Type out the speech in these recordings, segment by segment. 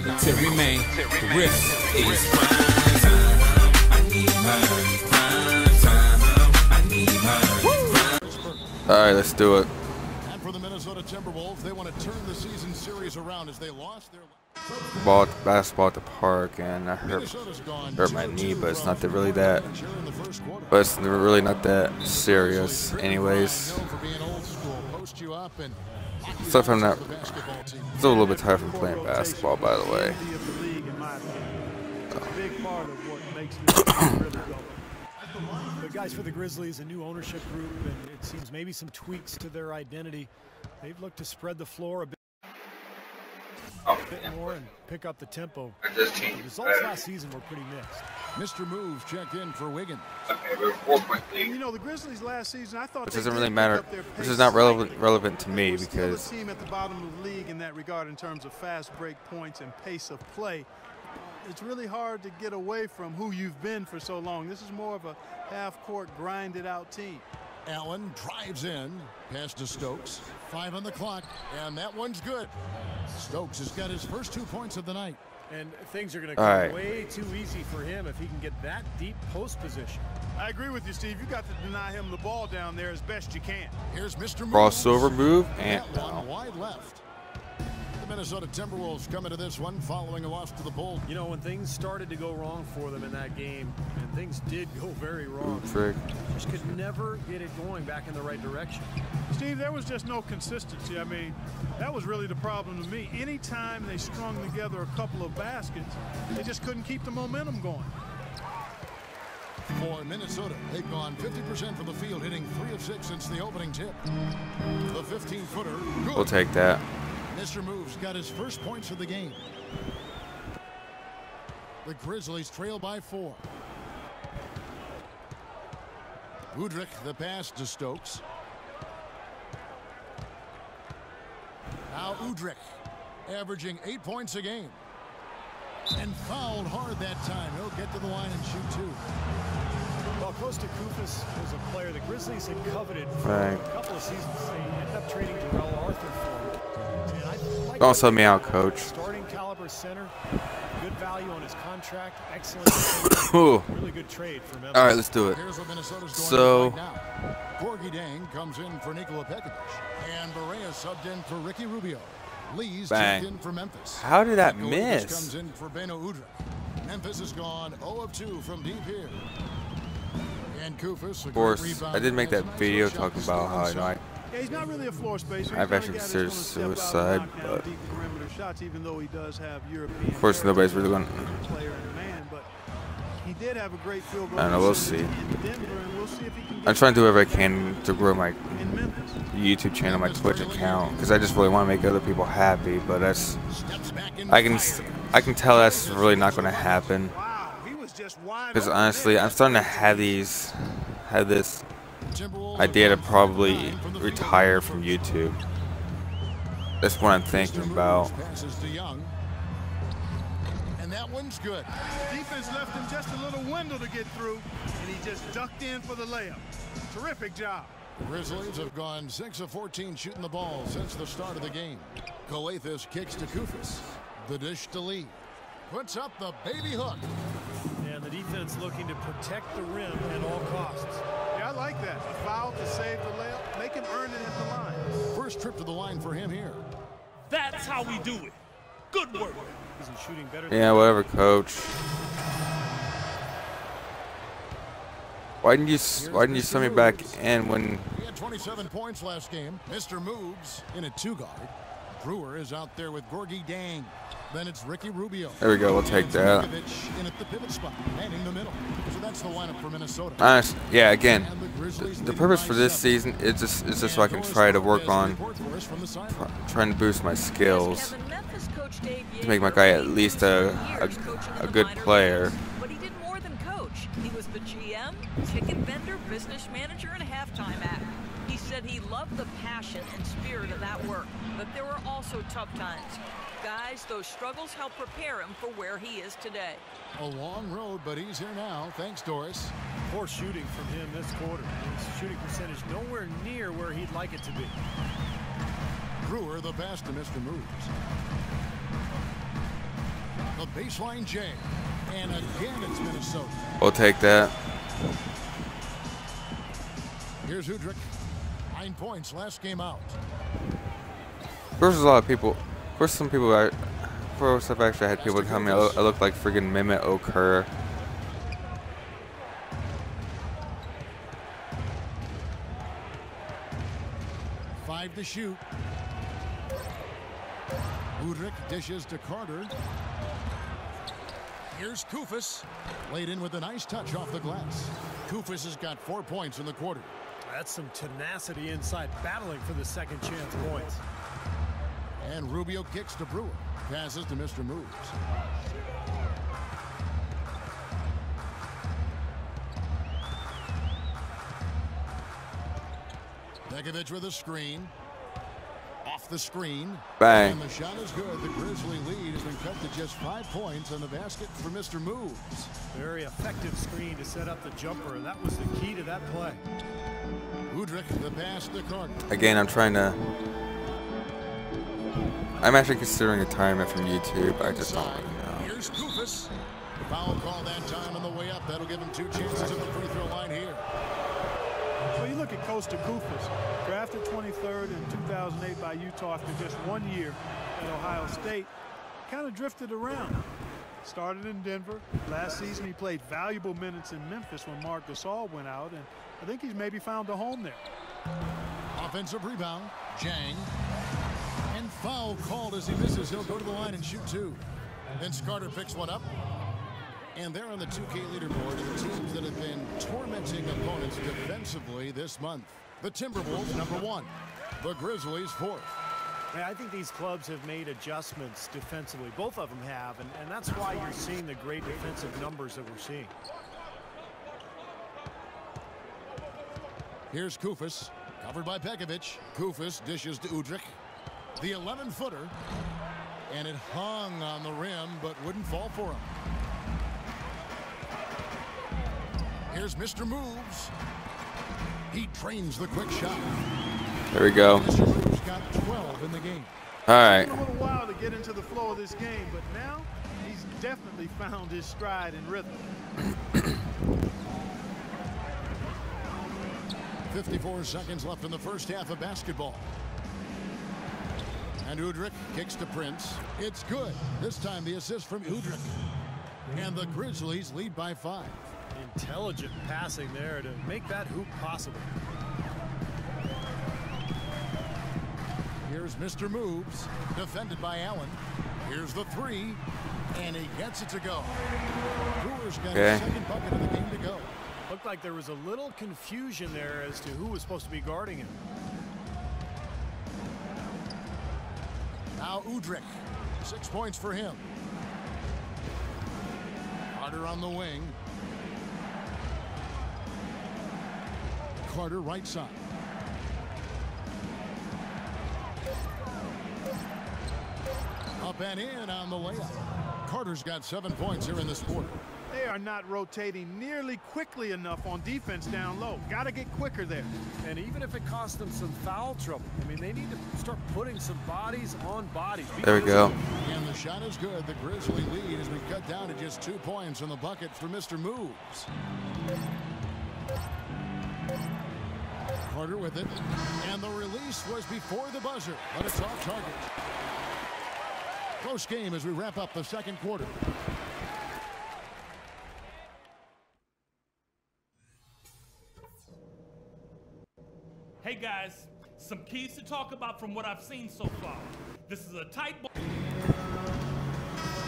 Terry Main, the riff is prime time. I need her. Prime time. I need her. All right, let's do it. And for the Minnesota Timberwolves, they want to turn the season series around as they lost their Basketball at the park, and I hurt my knee, but it's not really that. But it's really not that serious, anyways. So if I'm not, it's a little bit tired from playing basketball, by the way. But guys, for the Grizzlies, a new ownership group, and it seems maybe some tweaks to their identity. They've looked to spread the floor a bit more and pick up the tempo. The results last season were pretty mixed. Mr. Moves checked in for Wiggins. You know, the Grizzlies last season, I thought Which doesn't really matter. This is not relevant to me because team at the bottom of the league in that regard in terms of fast break points and pace of play. It's really hard to get away from who you've been for so long. This is more of a half-court, grinded-out team. Allen drives in, pass to Stokes. 5 on the clock, and that one's good. Stokes has got his first 2 points of the night. And things are going to come way too easy for him if he can get that deep post position. I agree with you, Steve. You got to deny him the ball down there as best you can. Here's Mr. crossover move, and one wide left. The Minnesota Timberwolves come into this one following a loss to the Bulls. You know, when things started to go wrong for them in that game, and things did go very wrong, just could never get it going back in the right direction. Steve, there was just no consistency. I mean, that was really the problem to me. Anytime they strung together a couple of baskets, they just couldn't keep the momentum going. For Minnesota, they've gone 50% from the field, hitting 3 of 6 since the opening tip. The 15-footer. We'll take that. Mr. Moves got his first points of the game. The Grizzlies trail by 4. Udrih, the pass to Stokes. Now Udrih, averaging 8 points a game. And fouled hard that time. He'll get to the line and shoot 2. Well, Kosta Koufos was a player the Grizzlies had coveted for a couple of seasons. They ended up trading Darrell Arthur for him. Don't sell me out, coach. Starting caliber center, good value on his contract, excellent. Really good trade for Memphis. All right, let's do it. So, Gorgui Dieng comes in for Nikola Pekovic, and Barea subbed in for Ricky Rubio. Lee's checked in for Memphis. How did that Nico miss? Comes in for Beno Udrih. Memphis has gone 0 of 2 from deep here. And Koufos, of course, I did make that video talking about how yeah, he's not really a floor spacer. I've actually considered suicide, but even though he does have European, of course nobody's really going to. He did have a great field goal. I don't know, we'll see. We'll see if he can I'm trying to do whatever I can to grow my YouTube channel, my Twitch account, because I just really want to make other people happy. But that's I can tell that's really not going to happen. Because honestly, I'm starting to have this idea to probably retire from YouTube. That's what I'm thinking about. And that one's good. Defense left him just a little window to get through, and he just ducked in for the layup. Terrific job. Grizzlies have gone 6 of 14 shooting the ball since the start of the game. Calathes kicks to Koufos. The dish to Lee. Puts up the baby hook. And the defense looking to protect the rim at all costs. Yeah, I like that. A foul to save the layup. Make him earn it at the line. First trip to the line for him here. That's how we do it. Good work. Isn't shooting better Yeah, whatever, coach. Why didn't you send me back in when? He had 27 points last game. Mr. Moves in a 2-guard. Brewer is out there with Gorgui Dieng. Then it's Ricky Rubio. There we go. We'll take that. In at the pivot spot, manning the middle. So that's the lineup for Minnesota. Honest, yeah. Again, the purpose for this season is just so I can try to work on trying to boost my skills to make my guy at least a good player. But he did more than coach. He was the GM, ticket vendor, business manager, and halftime act. He said he loved the passion and spirit of that work, but there were also tough times. Guys, those struggles helped prepare him for where he is today. A long road, but he's here now. Thanks, Doris. Poor shooting from him this quarter. His shooting percentage nowhere near where he'd like it to be. Brewer, the pass to Mr. Moves. The baseline J. And again, it's Minnesota. We'll take that. Here's Udrich. 9 points last game out. There's a lot of people. There's some people. First, I've actually had people tell me I look like friggin' Mehmet Okur. Five to shoot. Udrich dishes to Carter. Here's Koufos. Laid in with a nice touch off the glass. Koufos has got 4 points in the quarter. That's some tenacity inside, battling for the second chance points. And Rubio kicks to Brewer. Passes to Mr. Moves. Begovic with a screen. Off the screen. Bang. And the shot is good. The Grizzly lead has been cut to just 5 points on the basket for Mr. Moves. Very effective screen to set up the jumper, and that was the key to that play. Udrich, the pass to Carter. Again, I'm actually considering retirement from YouTube. I just don't really know. Here's Koufos. Foul call that time on the way up. That'll give him 2 chances at the free throw line here. Well, you look at Kosta Koufos, drafted 23rd in 2008 by Utah after just 1 year at Ohio State. Kind of drifted around. Started in Denver. Last season he played valuable minutes in Memphis when Marc Gasol went out, and I think he's maybe found a home there. Offensive rebound. Jang. And foul called as he misses. He'll go to the line and shoot 2. Then Carter picks one up. And they're on the 2K leaderboard of the teams that have been tormenting opponents defensively this month. The Timberwolves, #1. The Grizzlies, 4th. Yeah, I think these clubs have made adjustments defensively. Both of them have, and that's why you're seeing the great defensive numbers that we're seeing. Here's Koufos, covered by Begovic. Koufos dishes to Udrich. The 11-footer. And it hung on the rim, but wouldn't fall for him. Here's Mr. Moves. He trains the quick shot. There we go. Mr. Moves got 12 in the game. All right. It's been a little while to get into the flow of this game, but now he's definitely found his stride and rhythm. 54 seconds left in the first half of basketball. And Udrich kicks to Prince. It's good. This time the assist from Udrich. And the Grizzlies lead by 5. Intelligent passing there to make that hoop possible. Here's Mr. Moves, defended by Allen. Here's the 3, and he gets it to go. Brewer's got his second bucket of the game to go. Looked like there was a little confusion there as to who was supposed to be guarding him. Now Udrich, 6 points for him. Carter on the wing. Carter right side. Up and in on the layup. Carter's got 7 points here in this quarter. They are not rotating nearly quickly enough on defense down low. Got to get quicker there. And even if it costs them some foul trouble, I mean, they need to start putting some bodies on bodies. There we go. And the shot is good. The Grizzly lead has been cut down to just 2 points in the bucket for Mr. Moves. Carter with it. And the release was before the buzzer, but it's off target. Close game as we wrap up the second quarter. Hey guys, some keys to talk about from what I've seen so far. This is a tight ball.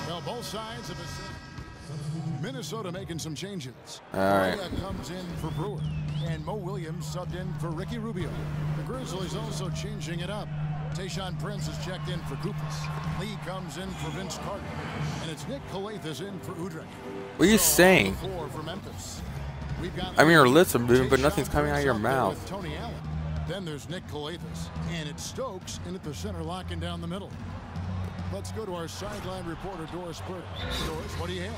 Well, both sides of a Minnesota making some changes. All right. Comes in for Brewer, and Mo Williams subbed in for Ricky Rubio. The Grizzlies also changing it up. Tayshaun Prince is checked in for Koufos. Lee comes in for Vince Carter, and it's Nick Calathes in for Udrich. What are you saying? 4 for Memphis. We've got I mean, your lips are moving, but Tayshaun nothing's coming out of your Prince out there mouth. with Tony Allen. Then there's Nick Calathes, and it's Stokes in at the center, locking down the middle. Let's go to our sideline reporter, Doris Burke. Doris, what do you have?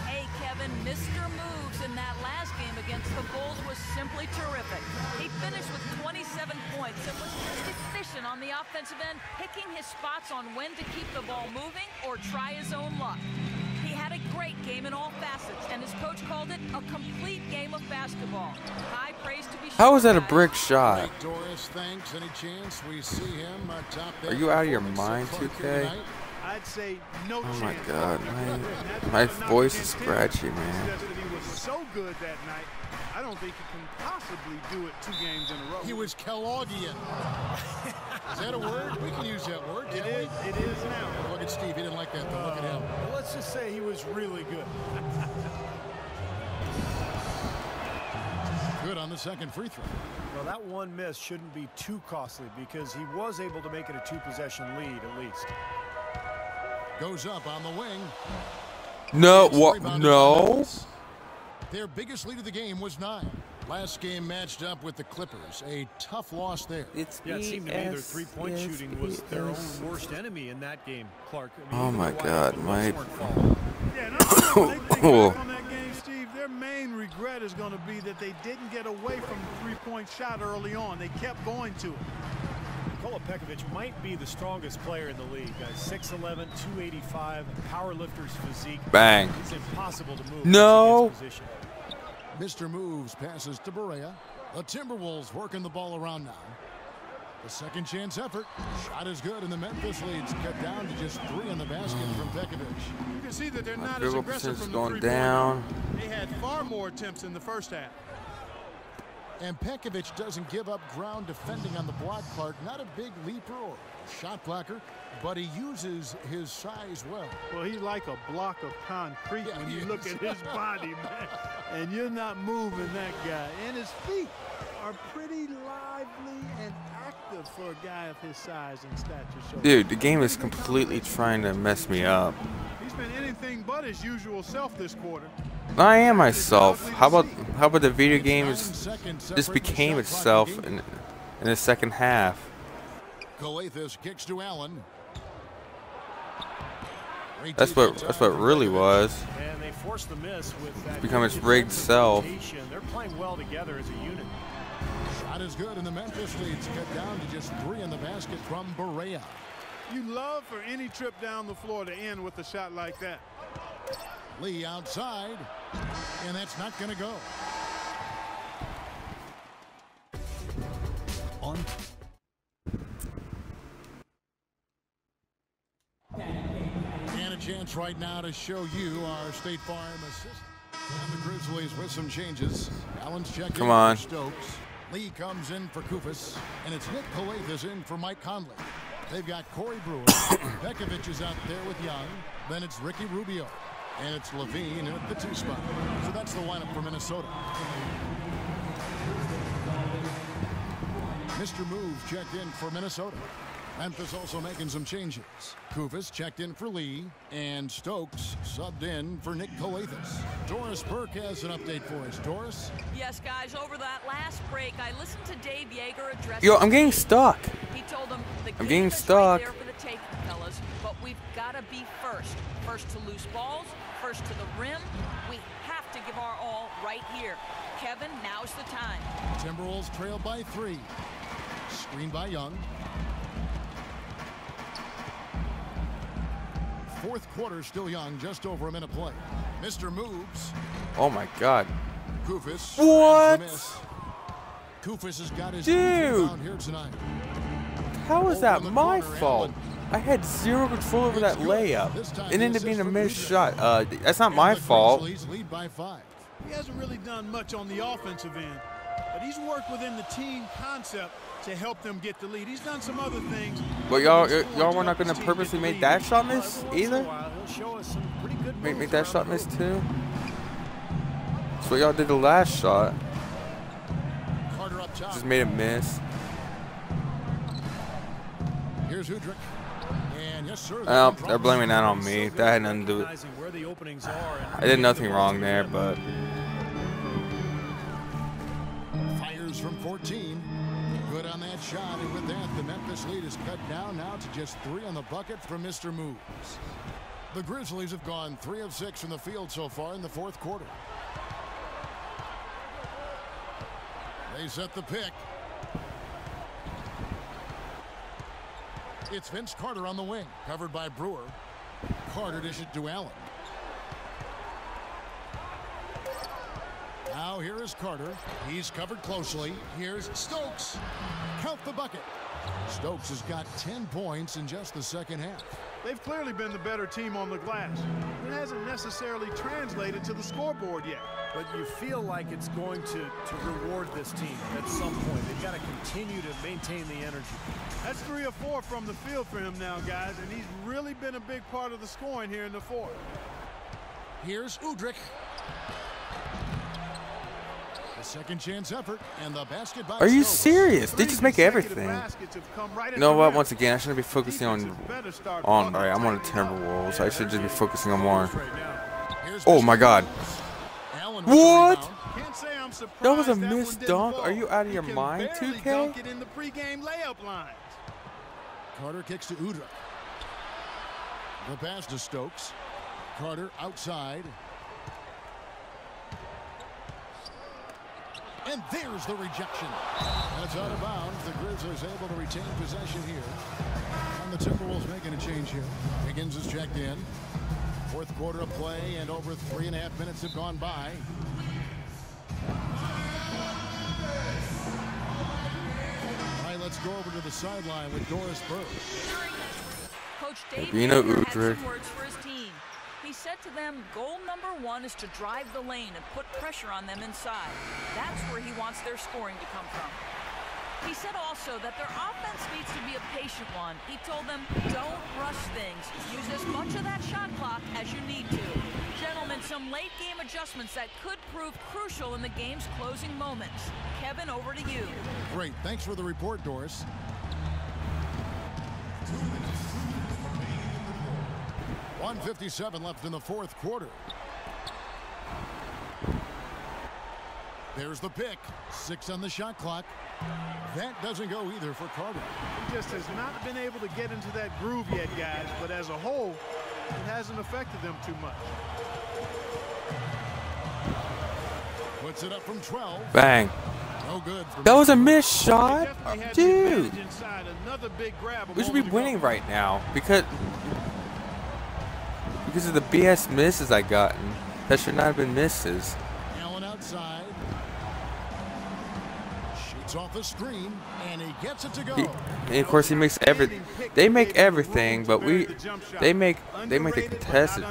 Hey, Kevin. Kevin, Mr. Moves in that last game against the Bulls was simply terrific. He finished with 27 points and was just efficient on the offensive end, picking his spots on when to keep the ball moving or try his own luck. He had a great game in all facets, and his coach called it a complete game of basketball. High praise to be sure. How was that a brick shot? Doris, thanks. Any chance we see him top that? Are you out of your mind, 2K? I'd say no Oh my chance. God, my voice is scratchy, man. He was so good that night. I don't think he can possibly do it 2 games in a row. He was Kellogghian. Is that a word? We can use that word. It is. It is now. Look at Steve. He didn't like that, though. Look at him. Well, let's just say he was really good. Good on the second free throw. Well, that one miss shouldn't be too costly because he was able to make it a 2-possession lead at least. Goes up on the wing. No, what? No. Their biggest lead of the game was 9. Last game matched up with the Clippers. A tough loss there. It's Yeah, it seemed to me their three-point shooting was their own worst enemy in that game, Clark. I mean, Oh my God, my. Yeah, no, they think back on that game, Steve, their main regret is going to be that they didn't get away from the three-point shot early on. They kept going to it. Nikola Pekovic might be the strongest player in the league. 6'11", 285, powerlifter's physique. Bang. It's impossible to move. No. once he gets position. Mr. Moves passes to Barea. The Timberwolves working the ball around now. The second chance effort. Shot is good, and the Memphis lead's cut down to just 3 in the basket from Pekovic. You can see that they're My not field as goal aggressive percentage from is the going three-point down. line. They had far more attempts in the first half. And Pekovic doesn't give up ground defending on the block, Clark. Not a big leaper or shot blocker, but he uses his size well. Well, he's like a block of concrete Yeah, when he you look is. at his body, man. And you're not moving that guy. And his feet are pretty lively and active for a guy of his size and stature. So Dude, the game is completely trying to mess me up. he's been anything but his usual self this quarter. I am myself. How about the video game 9 is seconds just separate the became shot itself clock in the second half. Calathes kicks to Allen. Great That's defense what out really from was. And they forced the miss with that. become its rigged self. rotation. They're playing well together as a unit. Shot is good, and the Memphis lead's cut down to just 3 in the basket from Barea. You love for any trip down the floor to end with a shot like that. Lee outside, and that's not going to go. On. And a chance right now to show you our State Farm assistant. And the Grizzlies with some changes. Allen's checking Come on. for Stokes. Lee comes in for Kufis, and it's Nick Calathes in for Mike Conley. They've got Corey Brewer. Pekovic is out there with Young. Then it's Ricky Rubio. And it's Levine at the 2 spot. So that's the lineup for Minnesota. Mr. Move checked in for Minnesota. Memphis also making some changes. Kufis checked in for Lee, and Stokes subbed in for Nick Calathes. Doris Burke has an update for us. Doris? Yes, guys, over that last break, I listened to Dave Yeager address. Yo, I'm getting stuck. He told them the I'm game getting is stuck. right there for the taking, fellas, but we've got to be first. First to loose balls, first to the rim. We have to give our all right here. Kevin, now's the time. Timberwolves trail by 3. Screen by Young. Fourth quarter still Young, just over a minute play. Mr. Moves. Oh my God. Kufis. What? Kufis has got his Dude. rebound here tonight. How is Over that the my corner, fault? Allen. I had zero control over that It's good. layup. This time It the ended up being a assist from missed Kuzic. shot. That's not And my the fault. Grizzlies lead by 5. He hasn't really done much on the offensive end, but he's worked within the team concept to help them get the lead. He's done some other things. But y'all were not going to purposely make that shot miss Every once in a either? while, he'll show us some pretty good Make moves that around shot the miss hoop. too? That's what y'all did the last shot. Carter up top. Just made it miss. Here's Udrich. And yes, sir. Well, they're blaming that on me. That had nothing to do with Recognizing where the openings are and I did nothing wrong there, but Fires from 14. Good on that shot. And with that, the Memphis lead is cut down now to just 3 on the bucket from Mr. Moves. The Grizzlies have gone 3 of 6 from the field so far in the fourth quarter. They set the pick. It's Vince Carter on the wing, covered by Brewer. Carter dishes it to Allen. Now here is Carter. He's covered closely. Here's Stokes. Count the bucket. Stokes has got 10 points in just the second half. They've clearly been the better team on the glass. It hasn't necessarily translated to the scoreboard yet. But you feel like it's going to reward this team at some point. They've got to continue to maintain the energy. That's 3 or 4 from the field for him now, guys, and he's really been a big part of the scoring here in the fourth. Here's Udrich. The second chance effort, and the basket by Are you Stokes. serious? They just make everything. You know what? Once again, I shouldn't be focusing on right, I'm on the Timberwolves. I should just be focusing on more. Oh my God. What? That was a missed dunk? Are you out of your mind, 2K? Carter kicks to Udrich. The pass to Stokes. Carter outside. And there's the rejection. That's out of bounds. The Grizzlies able to retain possession here. And the Timberwolves making a change here. Higgins is checked in. Fourth quarter of play, and over 3.5 minutes have gone by. All right, let's go over to the sideline with Doris Burke. Coach Dave Rabino Baker had Udrich. some words for his team. He said to them, goal number 1 is to drive the lane and put pressure on them inside. That's where he wants their scoring to come from. He said also that their offense needs to be a patient one. He told them, don't rush things. Use as much of that shot clock as you need to. Gentlemen, some late game adjustments that could prove crucial in the game's closing moments. Kevin, over to you. Great. Thanks for the report, Doris. .157 left in the fourth quarter. There's the pick. 6 on the shot clock. That doesn't go either for Carter. He just has not been able to get into that groove yet, guys, but as a whole, it hasn't affected them too much. Puts it up from 12. Bang. No good. That was a missed shot? Dude. Another big grab. We should be winning right now because of the BS misses I gotten. That should not have been misses. Allen outside. Shoots off the screen, and he gets it to go. And of course he makes everything. They make everything, but they make the contested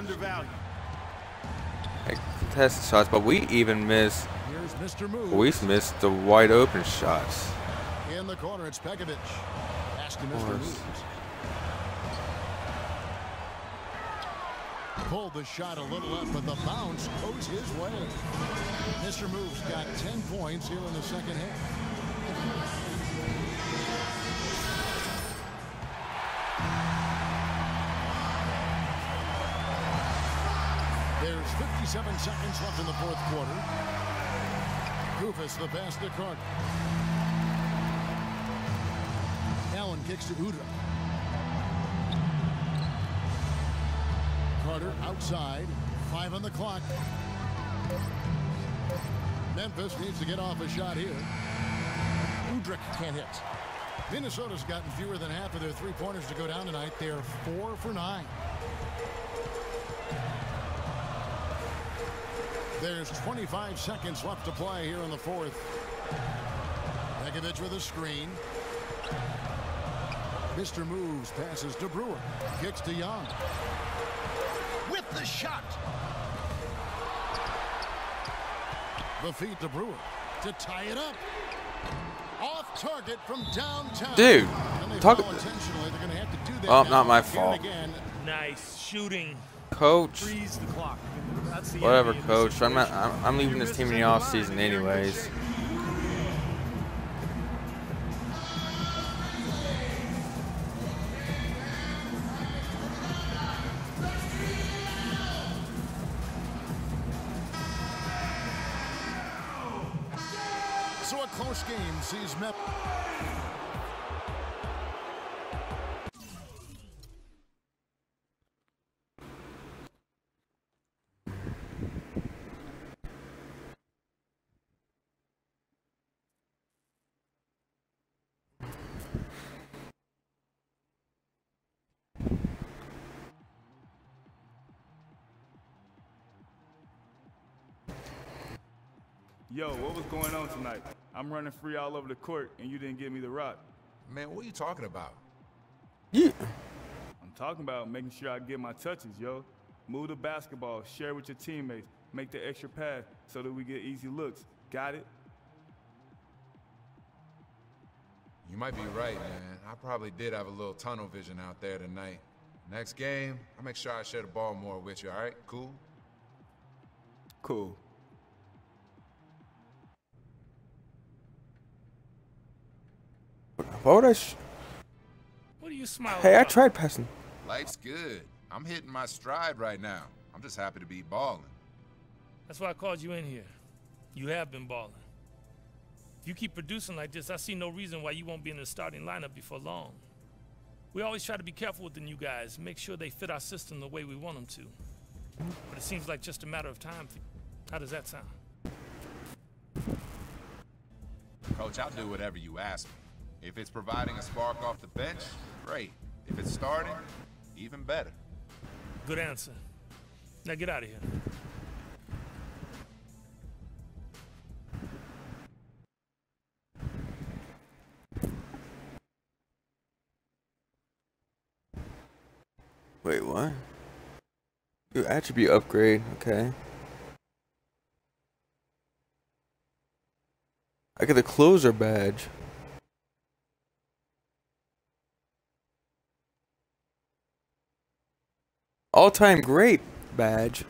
shots, but we even miss. Here's Mr. Moves. We missed the wide open shots. In the corner, it's Pekovic. Pass to Mr. Moves. Pulled the shot a little up, but the bounce goes his way. Mr. Moves got 10 points here in the second half. There's 57 seconds left in the fourth quarter. Koufos the pass to Carter. Allen kicks to Udrich. Carter outside. 5 on the clock. Memphis needs to get off a shot here. Udrich can't hit. Minnesota's gotten fewer than half of their three-pointers to go down tonight. They're 4 for 9. There's 25 seconds left to play here in the fourth. Pekovic with a screen. Mr. Moves passes to Brewer. Kicks to Young. With the shot. The feed to Brewer to tie it up. Off target from downtown. Dude, talk. Intentionally, they're going to have to do that. Oh, now. not my fault. Nice shooting. Coach. Freeze the clock. That's the Whatever, enemy in coach. this I'm leaving this team in the offseason anyways. So a close game sees Memphis. Yo, what was going on tonight? I'm running free all over the court, and you didn't give me the rock. Man, what are you talking about? Yeah. I'm talking about making sure I get my touches, yo. Move the basketball, share with your teammates, make the extra pass so that we get easy looks. Got it? You might be right, man. I probably did have a little tunnel vision out there tonight. Next game, I'll make sure I share the ball more with you, all right? Cool? Cool. Why would I? What are you smiling Hey, I about? tried passing. Life's good. I'm hitting my stride right now. I'm just happy to be balling. That's why I called you in here. You have been balling. If you keep producing like this, I see no reason why you won't be in the starting lineup before long. We always try to be careful with the new guys, make sure they fit our system the way we want them to. But it seems like just a matter of time. How does that sound? Coach, I'll do whatever you ask me. If it's providing a spark off the bench, great. If it's starting, even better. Good answer. Now get out of here. Wait, what? Ooh, attribute upgrade. Okay. I get the closer badge. All-time great badge.